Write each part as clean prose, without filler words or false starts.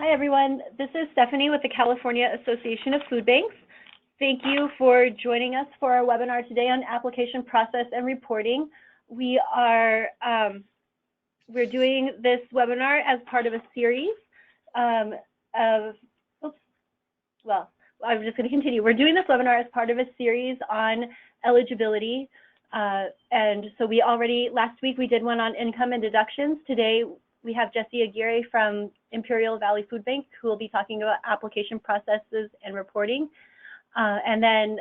Hi, everyone. This is Stephanie with the California Association of Food Banks. Thank you for joining us for our webinar today on application process and reporting. We're doing this webinar as part of a series I'm just going to continue. We're doing this webinar as part of a series on eligibility. And so last week we did one on income and deductions. Today we have Jessie Aguirre from Imperial Valley Food Bank who will be talking about application processes and reporting. And then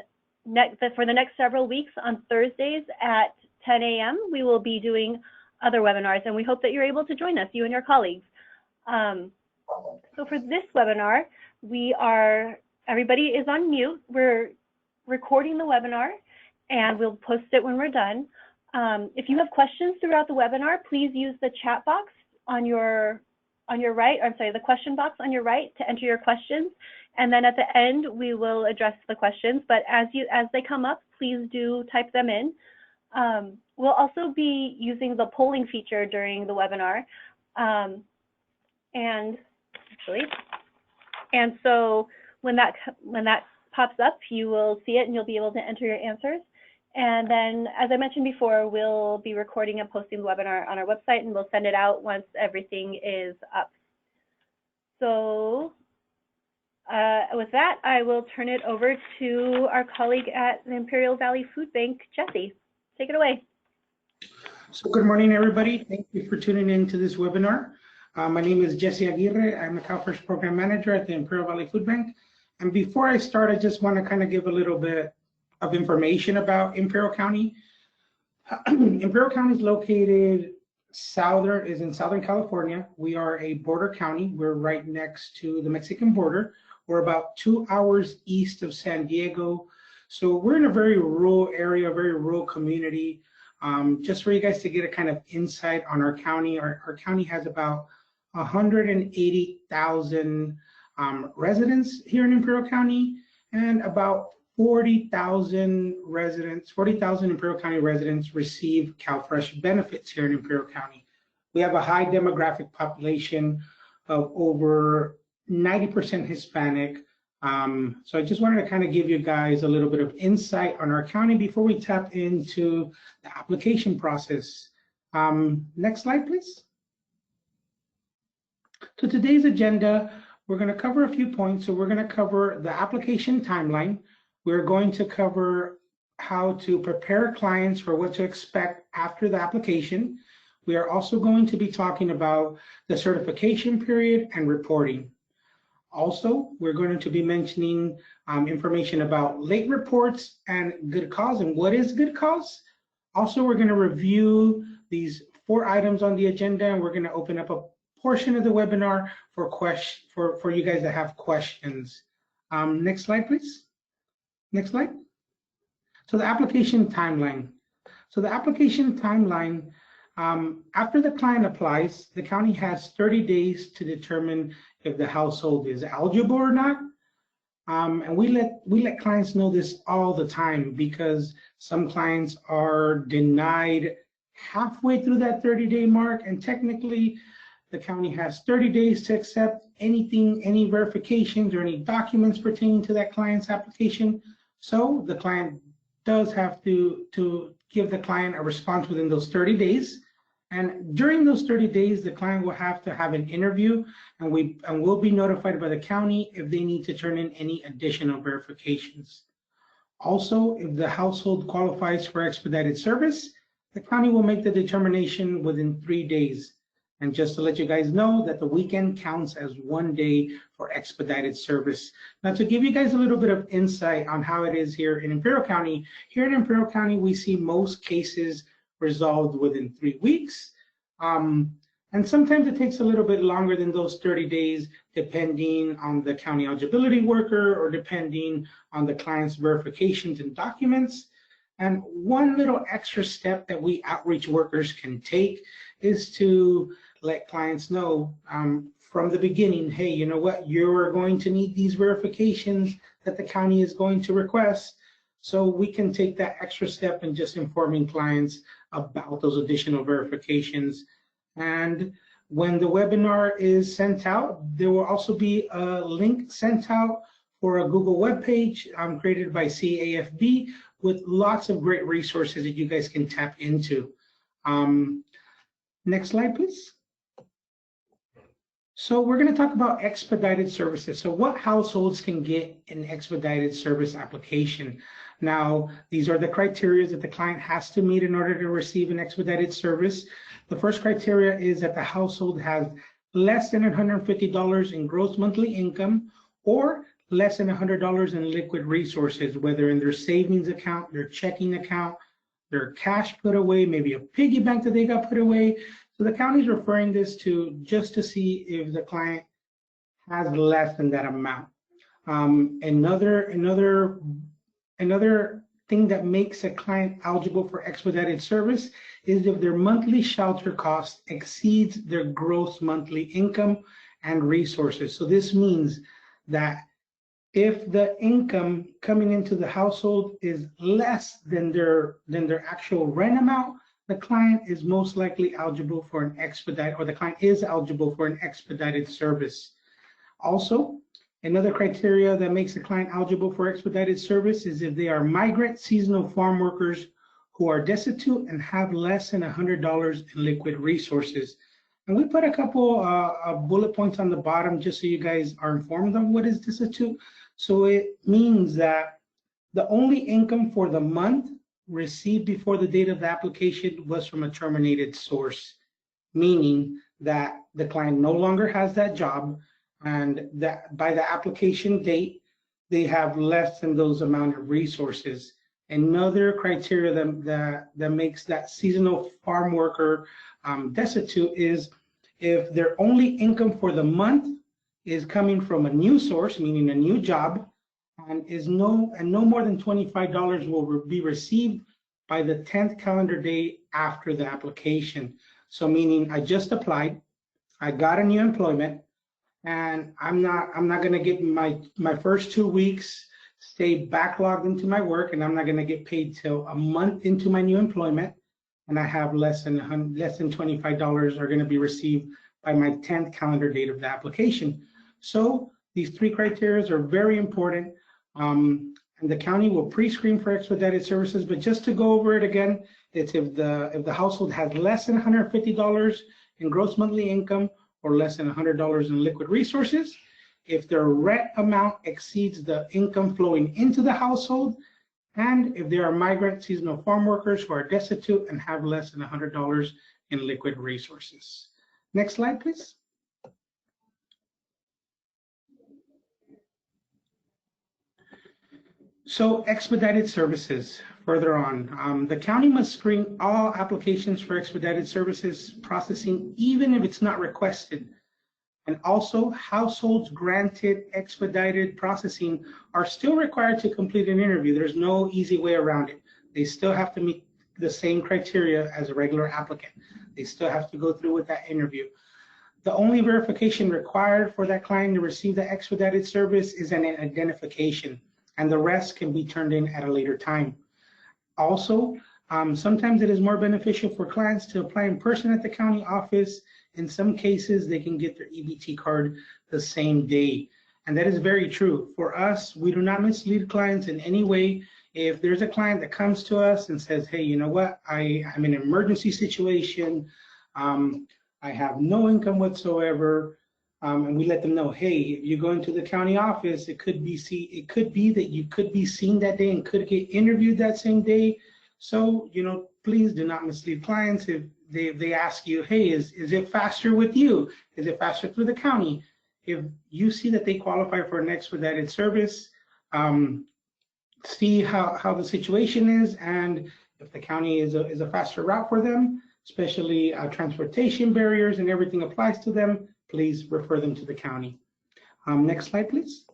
for the next several weeks on Thursdays at 10 a.m. we will be doing other webinars, and we hope that you're able to join us, you and your colleagues. So for this webinar, everybody is on mute. We're recording the webinar and we'll post it when we're done. If you have questions throughout the webinar, please use the chat box on your right, the question box on your right to enter your questions. And then at the end, we will address the questions, but as they come up, please do type them in. We'll also be using the polling feature during the webinar. And so when that pops up, you will see it and you'll be able to enter your answers. And then, as I mentioned before, we'll be recording and posting the webinar on our website, and we'll send it out once everything is up. So with that, I will turn it over to our colleague at the Imperial Valley Food Bank, Jessie. Take it away. So good morning, everybody. Thank you for tuning in to this webinar. My name is Jessie Aguirre. I'm the CalFresh Program Manager at the Imperial Valley Food Bank. And before I start, I just want to kind of give a little bit of information about Imperial County. Imperial County is located in Southern California. We are a border county. We're right next to the Mexican border. We're about 2 hours east of San Diego. So we're in a very rural area, very rural community. Just for you guys to get a kind of insight on our county, our county has about 180,000 residents here in Imperial County, and about 40,000 Imperial County residents receive CalFresh benefits here in Imperial County. We have a high demographic population of over 90% Hispanic. So I just wanted to kind of give you guys a little bit of insight on our county before we tap into the application process. Next slide, please. So today's agenda, we're going to cover a few points. So we're going to cover the application timeline. We're going to cover how to prepare clients for what to expect after the application. We are also going to be talking about the certification period and reporting. Also, we're going to be mentioning information about late reports and good cause and what is good cause. Also, we're going to review these 4 items on the agenda, and we're going to open up a portion of the webinar for you guys that have questions. Next slide, please. Next slide. So the application timeline. So the application timeline, after the client applies, the county has 30 days to determine if the household is eligible or not. And we let clients know this all the time, because some clients are denied halfway through that 30-day mark, and technically the county has 30 days to accept any verifications or any documents pertaining to that client's application. So the client does have to give the client a response within those 30 days. And during those 30 days, the client will have to have an interview, and we'll be notified by the county if they need to turn in any additional verifications. Also, if the household qualifies for expedited service, the county will make the determination within 3 days. And just to let you guys know that the weekend counts as 1 day for expedited service. Now, to give you guys a little bit of insight on how it is here in Imperial County, we see most cases resolved within 3 weeks. And sometimes it takes a little bit longer than those 30 days, depending on the county eligibility worker or depending on the client's verifications and documents. And one little extra step that we outreach workers can take is to let clients know from the beginning, hey, you know what, you're going to need these verifications that the county is going to request. So we can take that extra step in just informing clients about those additional verifications. And When the webinar is sent out, there will also be a link sent out for a Google webpage created by CAFB with lots of great resources that you guys can tap into. Next slide, please. So we're going to talk about expedited services. So what households can get an expedited service application? Now, these are the criteria that the client has to meet in order to receive an expedited service. The first criteria is that the household has less than $150 in gross monthly income or less than $100 in liquid resources, whether in their savings account, their checking account, their cash put away, maybe a piggy bank that they got put away. So the county is referring this to just to see if the client has less than that amount. Another thing that makes a client eligible for expedited service is if their monthly shelter cost exceeds their gross monthly income and resources. So this means that if the income coming into the household is less than their actual rent amount, the client is most likely eligible for an expedited, or the client is eligible for an expedited service. Also, another criteria that makes the client eligible for expedited service is if they are migrant seasonal farm workers who are destitute and have less than $100 in liquid resources. And we put a couple bullet points on the bottom just so you guys are informed of what is destitute. So it means that the only income for the month received before the date of the application was from a terminated source, meaning that the client no longer has that job, and that by the application date, they have less than those amount of resources. Another criteria that makes that seasonal farm worker destitute is if their only income for the month is coming from a new source, meaning a new job, and no more than $25 will be received by the 10th calendar day after the application. So meaning I just applied, I got a new employment, and I'm not going to get my first 2 weeks stay backlogged into my work, and I'm not going to get paid till a month into my new employment, and I have less than $25 are going to be received by my 10th calendar date of the application. So these three criteria are very important, and the county will pre-screen for expedited services. But just to go over it again, it's if the household has less than $150 in gross monthly income or less than $100 in liquid resources, if their rent amount exceeds the income flowing into the household, and if they are migrant seasonal farm workers who are destitute and have less than $100 in liquid resources. Next slide, please. So expedited services, further on, the county must screen all applications for expedited services processing, even if it's not requested. And also, households granted expedited processing are still required to complete an interview. There's no easy way around it. They still have to meet the same criteria as a regular applicant. They still have to go through with that interview. The only verification required for that client to receive the expedited service is an identification, and the rest can be turned in at a later time. Also, sometimes it is more beneficial for clients to apply in person at the county office. In some cases, they can get their EBT card the same day. And that is very true. For us, we do not mislead clients in any way. If there's a client that comes to us and says, hey, you know what, I'm in an emergency situation, I have no income whatsoever, and we let them know, hey, if you go into the county office, it could be that you could be seen that day and could get interviewed that same day. So, please do not mislead clients. If they ask you, hey, is it faster with you? Is it faster through the county? If you see that they qualify for an expedited service, see how the situation is, and if the county is a faster route for them, especially transportation barriers and everything applies to them, please refer them to the county. Next slide, please.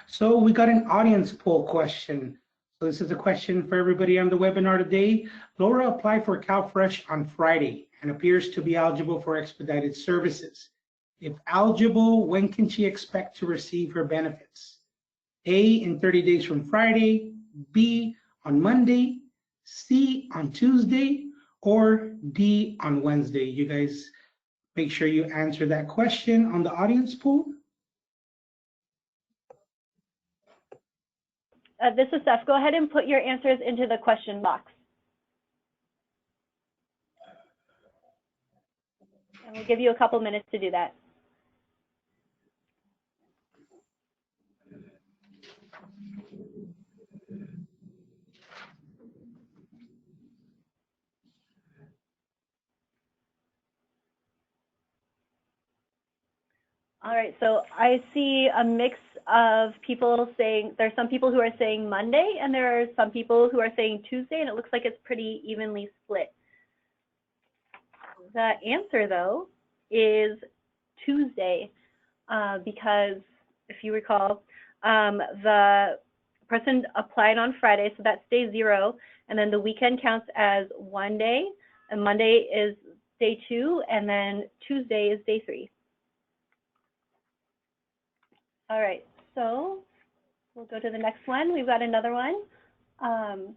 So we got an audience poll question. So this is a question for everybody on the webinar today. Laura applied for CalFresh on Friday and appears to be eligible for expedited services. If eligible, when can she expect to receive her benefits? A, in 30 days from Friday, B, on Monday, C, on Tuesday, or D, on Wednesday? You guys make sure you answer that question on the audience poll. This is Steph. Go ahead and put your answers into the question box. And we'll give you a couple minutes to do that. All right, so I see a mix of people saying, there's some people who are saying Monday, and there are some people who are saying Tuesday, and it looks like it's pretty evenly split. The answer, though, is Tuesday, because if you recall, the person applied on Friday, so that's day 0, and then the weekend counts as one day, and Monday is day 2, and then Tuesday is day 3. All right, so we'll go to the next one. We've got another one. On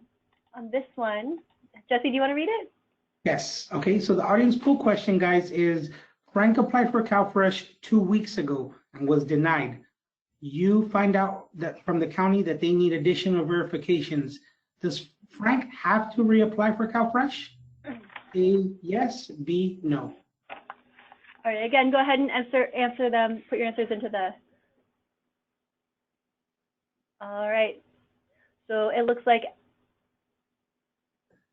this one, Jesse, do you want to read it? Yes. Okay, so the audience poll question, guys, is Frank applied for CalFresh 2 weeks ago and was denied. You find out that from the county that they need additional verifications. Does Frank have to reapply for CalFresh? A, yes. B, no. All right, again, go ahead and answer them. Put your answers into the... All right, so it looks like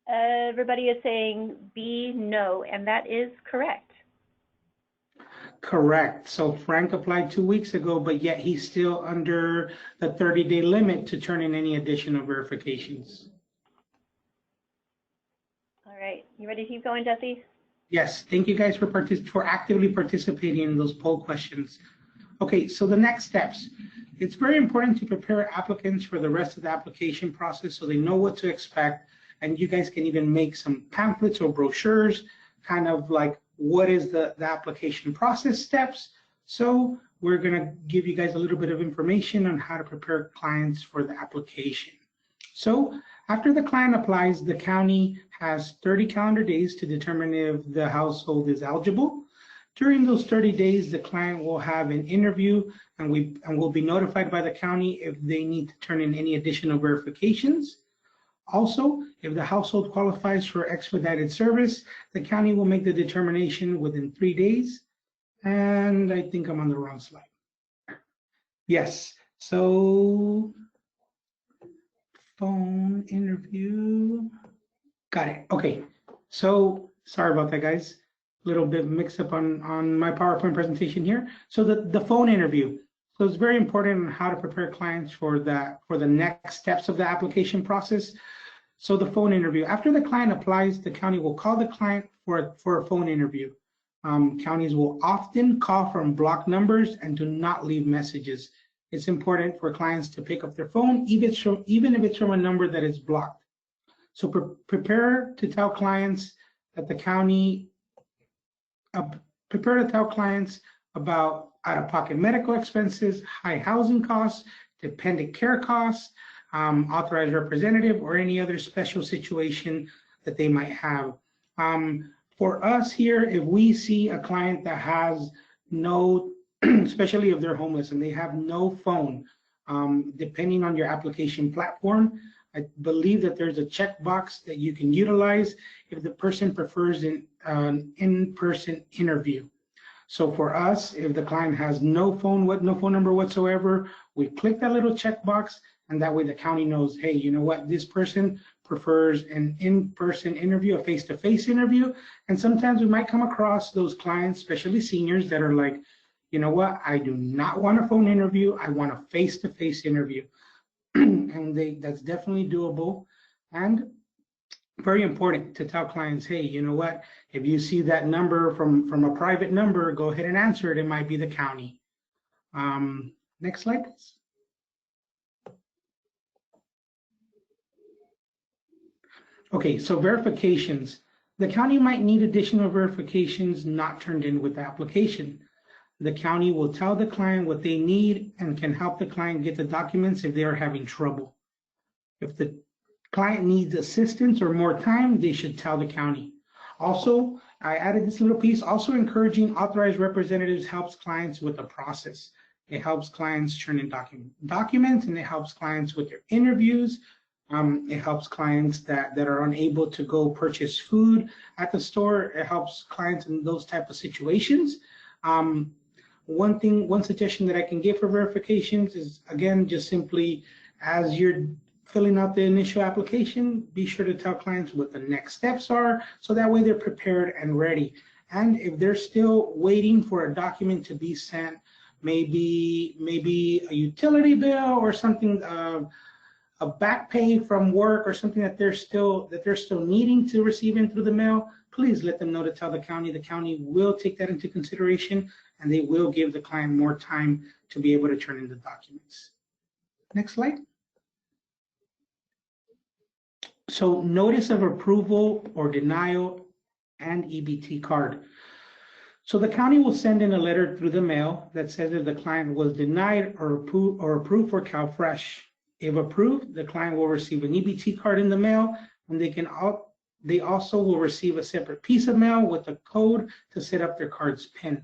everybody is saying B, no, and that is correct. Correct. So Frank applied 2 weeks ago, but yet he's still under the 30-day limit to turn in any additional verifications. All right, you ready to keep going, Jesse? Yes, thank you guys for actively participating in those poll questions. Okay, so the next steps. It's very important to prepare applicants for the rest of the application process so they know what to expect, and you guys can even make some pamphlets or brochures, kind of like what is the application process steps. So we're gonna give you guys a little bit of information on how to prepare clients for the application. So after the client applies, the county has 30 calendar days to determine if the household is eligible. During those 30 days, the client will have an interview and will be notified by the county if they need to turn in any additional verifications. Also, if the household qualifies for expedited service, the county will make the determination within 3 days. And I think I'm on the wrong slide. Yes, so phone interview. Got it. Okay, so sorry about that, guys. Little bit mixed up on my PowerPoint presentation here. So the phone interview. So it's very important on how to prepare clients for the next steps of the application process. So the phone interview. After the client applies, the county will call the client for a phone interview. Counties will often call from blocked numbers and do not leave messages. It's important for clients to pick up their phone, even if it's from a number that is blocked. So prepare to tell clients that the county about out-of-pocket medical expenses, high housing costs, dependent care costs, authorized representative, or any other special situation that they might have. For us here, if we see a client that has no, especially if they're homeless and they have no phone, depending on your application platform, I believe that there's a checkbox that you can utilize if the person prefers an in-person interview. So for us, if the client has no phone number whatsoever, we click that little checkbox, and that way the county knows, hey, you know what, this person prefers an in-person interview, a face-to-face interview. And sometimes we might come across those clients, especially seniors, that are like, you know what, I do not want a phone interview, I want a face-to-face interview. And that's definitely doable. And very important to tell clients, hey, you know what, if you see that number from a private number, go ahead and answer it. It might be the county. Next slide, please. Okay, so verifications. The county might need additional verifications not turned in with the application. The county will tell the client what they need and can help the client get the documents if they are having trouble. If the client needs assistance or more time, they should tell the county. Also, I added this little piece, also encouraging authorized representatives helps clients with the process. It helps clients turn in documents, and it helps clients with their interviews. It helps clients that are unable to go purchase food at the store. It helps clients in those type of situations. One suggestion that I can give for verifications is, again, just simply as you're filling out the initial application, be sure to tell clients what the next steps are, so that way they're prepared and ready. And if they're still waiting for a document to be sent, maybe a utility bill or something, a back pay from work or something that they're still needing to receive in through the mail, please let them know to tell the county. The county will take that into consideration, and they will give the client more time to be able to turn in the documents. Next slide. So notice of approval or denial and EBT card. So the county will send in a letter through the mail that says if the client was denied or approved for CalFresh. If approved, the client will receive an EBT card in the mail, and they also will receive a separate piece of mail with a code to set up their card's PIN.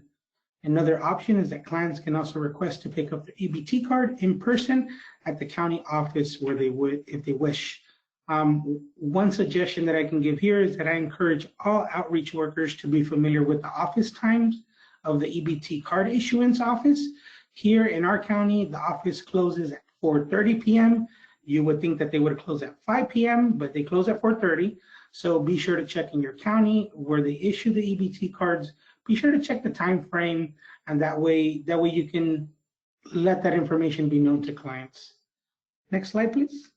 Another option is that clients can also request to pick up their EBT card in person at the county office where they would, if they wish. One suggestion that I can give here is that I encourage all outreach workers to be familiar with the office times of the EBT card issuance office. Here in our county, the office closes at 4:30 p.m. You would think that they would close at 5 p.m., but they close at 4:30. So be sure to check in your county where they issue the EBT cards. Be sure to check the time frame, and that way you can let that information be known to clients. Next slide, please.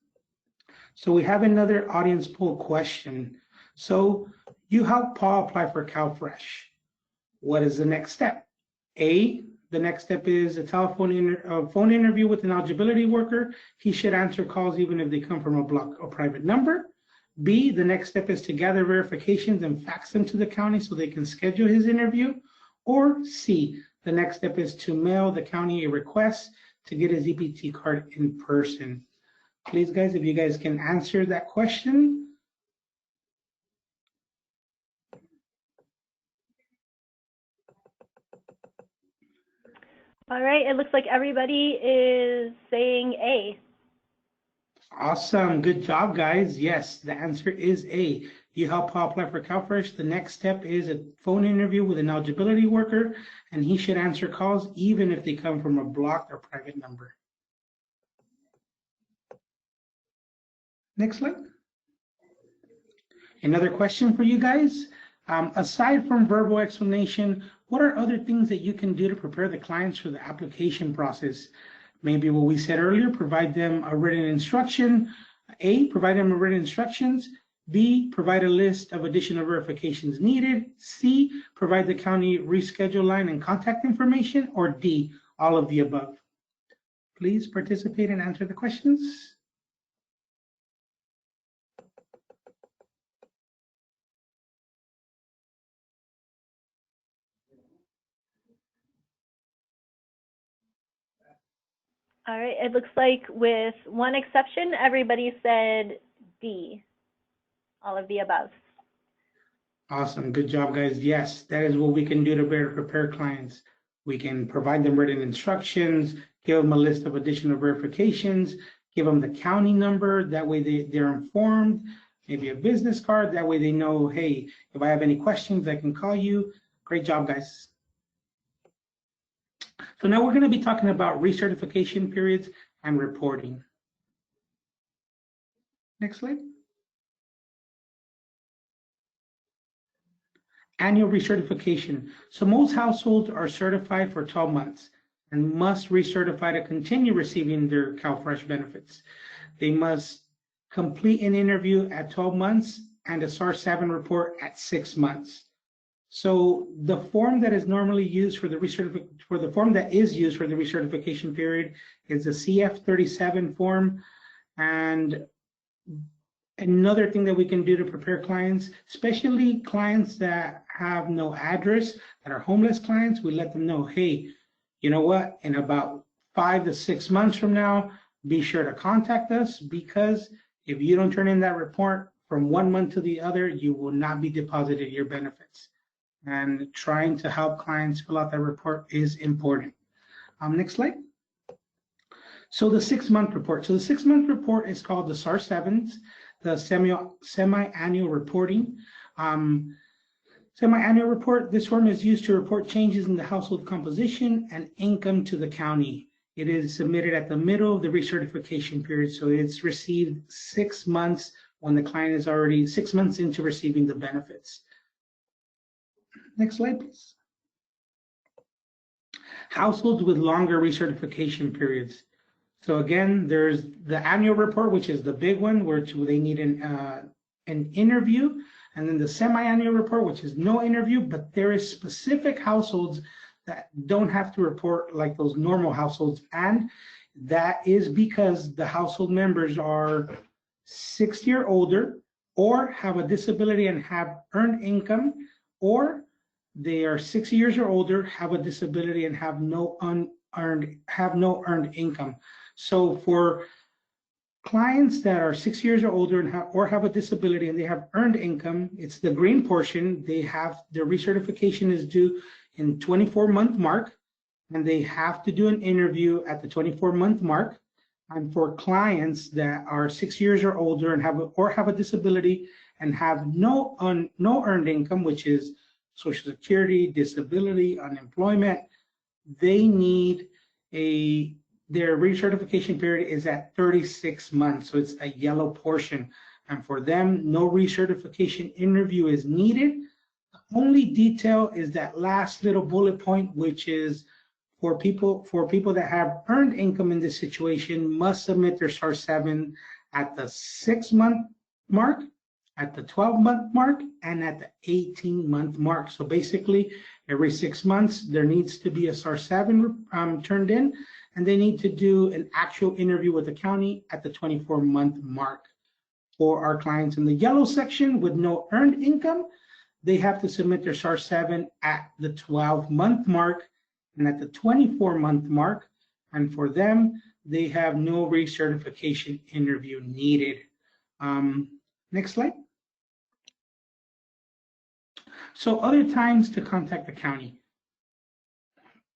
So we have another audience poll question. So you helped Paul apply for CalFresh. What is the next step? A, the next step is a phone interview with an eligibility worker. He should answer calls even if they come from a block or private number. B, the next step is to gather verifications and fax them to the county so they can schedule his interview. Or C, the next step is to mail the county a request to get his EBT card in person. Please, guys, if you guys can answer that question. All right, it looks like everybody is saying A. Awesome, good job, guys. Yes, the answer is A. You help Paul apply for CalFresh. The next step is a phone interview with an eligibility worker, and he should answer calls even if they come from a blocked or private number. Next slide. Another question for you guys. Aside from verbal explanation, what are other things that you can do to prepare the clients for the application process? Maybe what we said earlier, provide them a written instruction. A, provide them a written instructions. B, provide a list of additional verifications needed. C, provide the county reschedule line and contact information. Or D, all of the above. Please participate and answer the questions. All right, it looks like with one exception, everybody said D, all of the above. Awesome, good job, guys. Yes, that is what we can do to better prepare clients. We can provide them written instructions, give them a list of additional verifications, give them the county number, that way they're informed, maybe a business card, that way they know, hey, if I have any questions, I can call you. Great job, guys. So now we're going to be talking about recertification periods and reporting. Next slide. Annual recertification. So most households are certified for 12 months and must recertify to continue receiving their CalFresh benefits. They must complete an interview at 12 months and a SAR 7 report at 6 months. So the form that is normally used for the recertification period is the CF37 form. And another thing that we can do to prepare clients, especially clients that have no address, that are homeless clients, we let them know, hey, you know what, in about 5 to 6 months from now, be sure to contact us, because if you don't turn in that report from one month to the other, you will not be deposited your benefits. And trying to help clients fill out that report is important. Next slide. So the 6-month report. So the 6-month report is called the SAR 7s, the semi-annual reporting. Semi-annual report, this form is used to report changes in the household composition and income to the county. It is submitted at the middle of the recertification period, so it's received 6 months when the client is already 6 months into receiving the benefits. Next slide, please. Households with longer recertification periods. So again, there's the annual report, which is the big one, where they need an interview, and then the semi-annual report, which is no interview, but there is specific households that don't have to report like those normal households, and that is because the household members are 60 or older, or have a disability and have earned income, or they are 60 years or older, have a disability and have no earned income. So for clients that are 6 years or older and have a disability and they have earned income, it's the green portion. They have their recertification is due in 24-month mark, and they have to do an interview at the 24-month mark. And for clients that are 6 years or older and have a disability and have no earned income, which is Social Security, disability, unemployment, they need their recertification period is at 36 months. So it's a yellow portion. And for them, no recertification interview is needed. The only detail is that last little bullet point, which is for people that have earned income in this situation must submit their SAR 7 at the 6-month mark, at the 12-month mark, and at the 18-month mark. So basically, every 6 months, there needs to be a SAR 7 turned in, and they need to do an actual interview with the county at the 24-month mark. For our clients in the yellow section with no earned income, they have to submit their SAR 7 at the 12-month mark and at the 24-month mark. And for them, they have no recertification interview needed. Next slide. So other times to contact the county,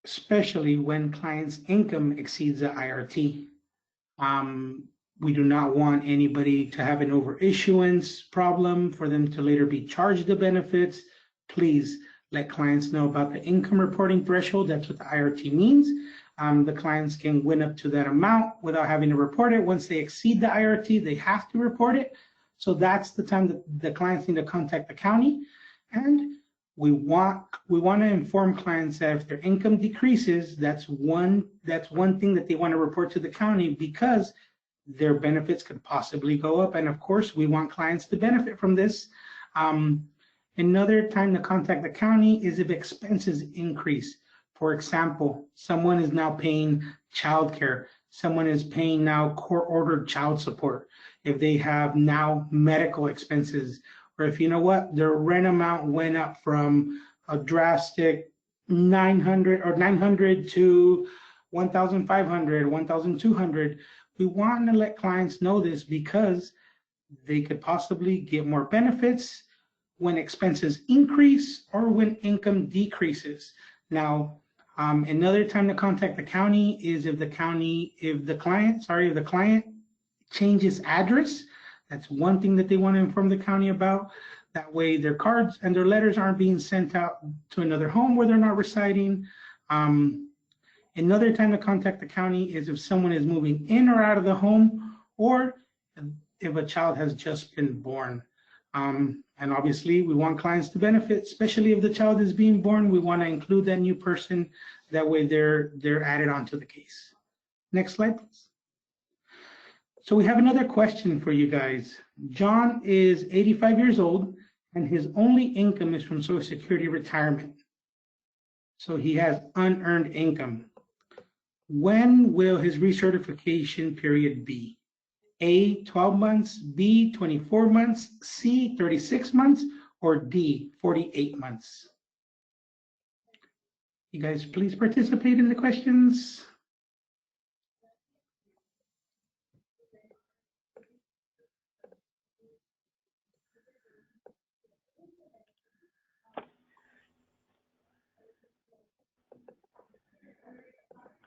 especially when client's income exceeds the IRT. We do not want anybody to have an overissuance problem for them to later be charged the benefits. Please let clients know about the income reporting threshold. That's what the IRT means. The clients can win up to that amount without having to report it. Once they exceed the IRT, they have to report it. So that's the time that the clients need to contact the county. And we want to inform clients that if their income decreases, that's one thing that they want to report to the county, because their benefits could possibly go up. And of course, we want clients to benefit from this. Another time to contact the county is if expenses increase. For example, someone is now paying childcare. Someone is paying now court-ordered child support. If they have now medical expenses, or if you know what, their rent amount went up from a drastic 900 to 1,500, 1,200. We want to let clients know this because they could possibly get more benefits when expenses increase or when income decreases. Now, another time to contact the county is if the client changes address. That's one thing that they want to inform the county about. That way their cards and their letters aren't being sent out to another home where they're not residing. Another time to contact the county is if someone is moving in or out of the home, or if a child has just been born. And obviously we want clients to benefit, especially if the child is being born. We want to include that new person. That way they're added onto the case. Next slide, please. So we have another question for you guys. John is 85 years old and his only income is from Social Security retirement. So he has unearned income. When will his recertification period be? A, 12 months, B, 24 months, C, 36 months, or D, 48 months? You guys please participate in the questions.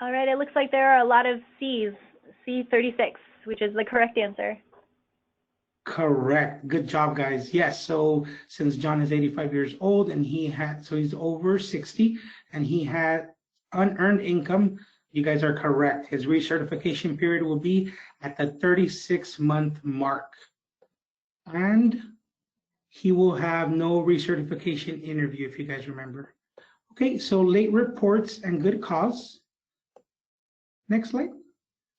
All right, it looks like there are a lot of C's, C36, which is the correct answer. Correct. Good job, guys. Yes. So since John is 85 years old and he's over 60 and he had unearned income, you guys are correct. His recertification period will be at the 36-month mark. And he will have no recertification interview, if you guys remember. Okay, so late reports and good cause. Next slide.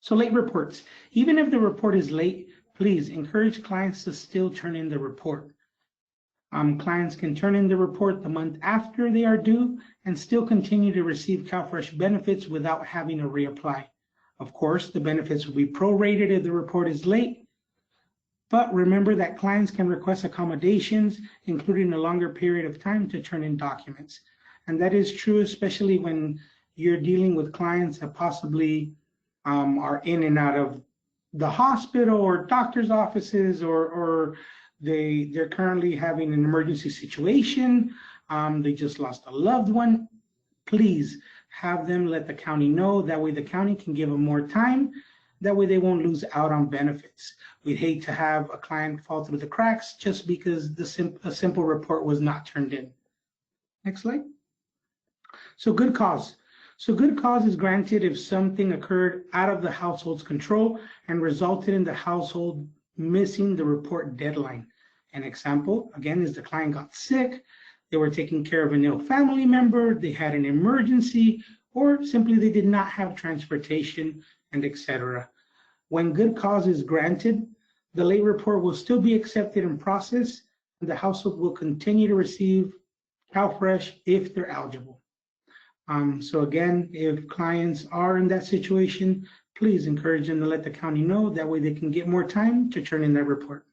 So late reports. Even if the report is late, please encourage clients to still turn in the report. Clients can turn in the report the month after they are due and still continue to receive CalFresh benefits without having to reapply. Of course, the benefits will be prorated if the report is late, but remember that clients can request accommodations, including a longer period of time to turn in documents. And that is true, especially when you're dealing with clients that possibly are in and out of the hospital or doctor's offices, or they're currently having an emergency situation. They just lost a loved one. Please have them let the county know. That way the county can give them more time. That way they won't lose out on benefits. We'd hate to have a client fall through the cracks just because a simple report was not turned in. Next slide. So good cause. So good cause is granted if something occurred out of the household's control and resulted in the household missing the report deadline. An example, again, is the client got sick, they were taking care of an ill family member, they had an emergency, or simply they did not have transportation, and etc. When good cause is granted, the late report will still be accepted and processed, and the household will continue to receive CalFresh if they're eligible. So again, if clients are in that situation, please encourage them to let the county know. That way they can get more time to turn in their report.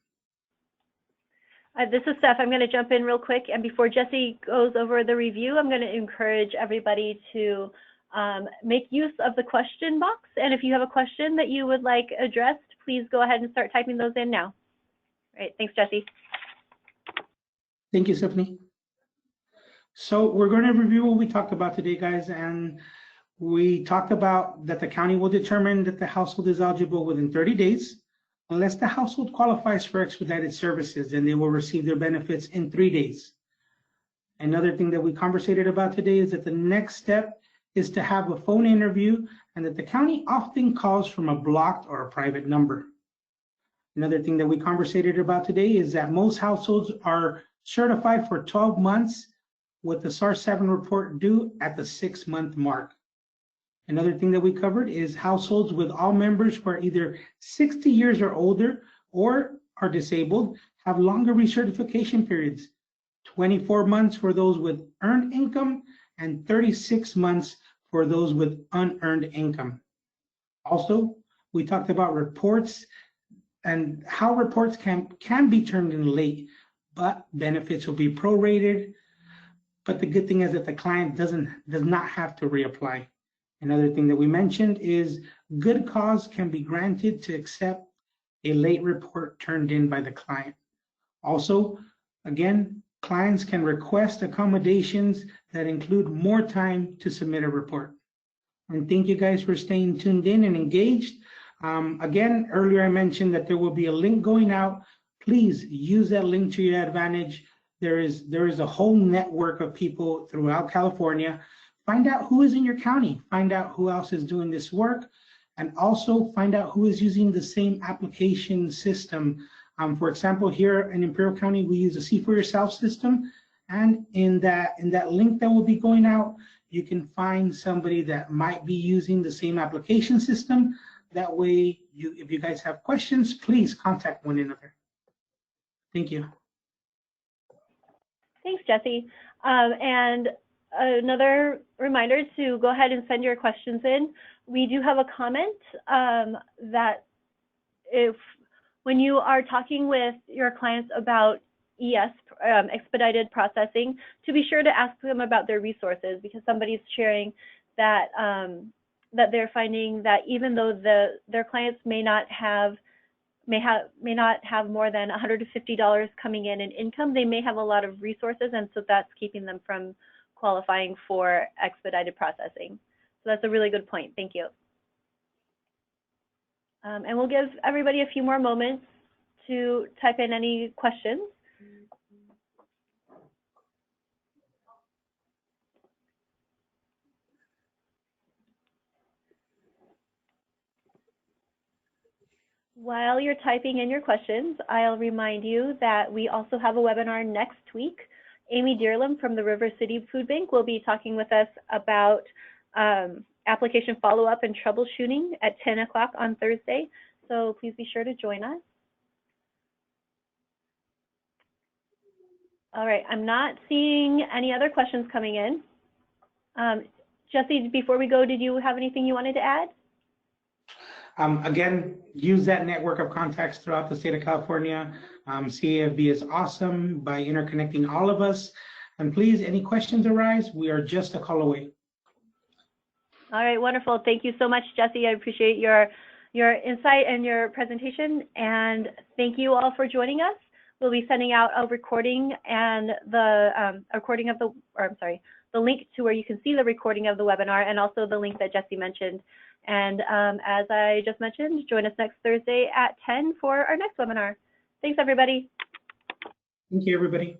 This is Steph. I'm going to jump in real quick. And before Jesse goes over the review, I'm going to encourage everybody to make use of the question box. And if you have a question that you would like addressed, please go ahead and start typing those in now. All right. Thanks, Jesse. Thank you, Stephanie. So we're going to review what we talked about today, guys. And we talked about that the county will determine that the household is eligible within 30 days. Unless the household qualifies for expedited services, then they will receive their benefits in 3 days. Another thing that we conversated about today is that the next step is to have a phone interview, and that the county often calls from a blocked or a private number. Another thing that we conversated about today is that most households are certified for 12 months with the SAR-7 report due at the 6-month mark. Another thing that we covered is households with all members who are either 60 years or older or are disabled have longer recertification periods, 24 months for those with earned income and 36 months for those with unearned income. Also, we talked about reports and how reports can be turned in late, but benefits will be prorated. But the good thing is that the client does not have to reapply. Another thing that we mentioned is good cause can be granted to accept a late report turned in by the client. Also, again, clients can request accommodations that include more time to submit a report. And thank you guys for staying tuned in and engaged. Again, earlier I mentioned that there will be a link going out. Please use that link to your advantage. There is a whole network of people throughout California. Find out who is in your county, find out who else is doing this work, and also find out who is using the same application system. For example, here in Imperial County, we use a See for Yourself system, and in that link that will be going out, you can find somebody that might be using the same application system. That way, if you guys have questions, please contact one another. Thank you. Thanks, Jesse. And another reminder to go ahead and send your questions in. We do have a comment that when you are talking with your clients about ES, expedited processing, to be sure to ask them about their resources, because somebody's sharing that that they're finding that even though their clients may not have more than $150 coming in income, they may have a lot of resources, and so that's keeping them from qualifying for expedited processing. So that's a really good point. Thank you. And we'll give everybody a few more moments to type in any questions. While you're typing in your questions, I'll remind you that we also have a webinar next week. Amy Dearlam from the River City Food Bank will be talking with us about application follow-up and troubleshooting at 10 o'clock on Thursday. So please be sure to join us. All right, I'm not seeing any other questions coming in. Jesse, before we go, did you have anything you wanted to add? Again, use that network of contacts throughout the state of California. CAFB is awesome by interconnecting all of us. And please, any questions arise, we are just a call away. All right, wonderful. Thank you so much, Jesse. I appreciate your insight and your presentation. And thank you all for joining us. We'll be sending out a recording and the the link to where you can see the recording of the webinar, and also the link that Jesse mentioned. And as I just mentioned, join us next Thursday at 10 for our next webinar. Thanks, everybody. Thank you, everybody.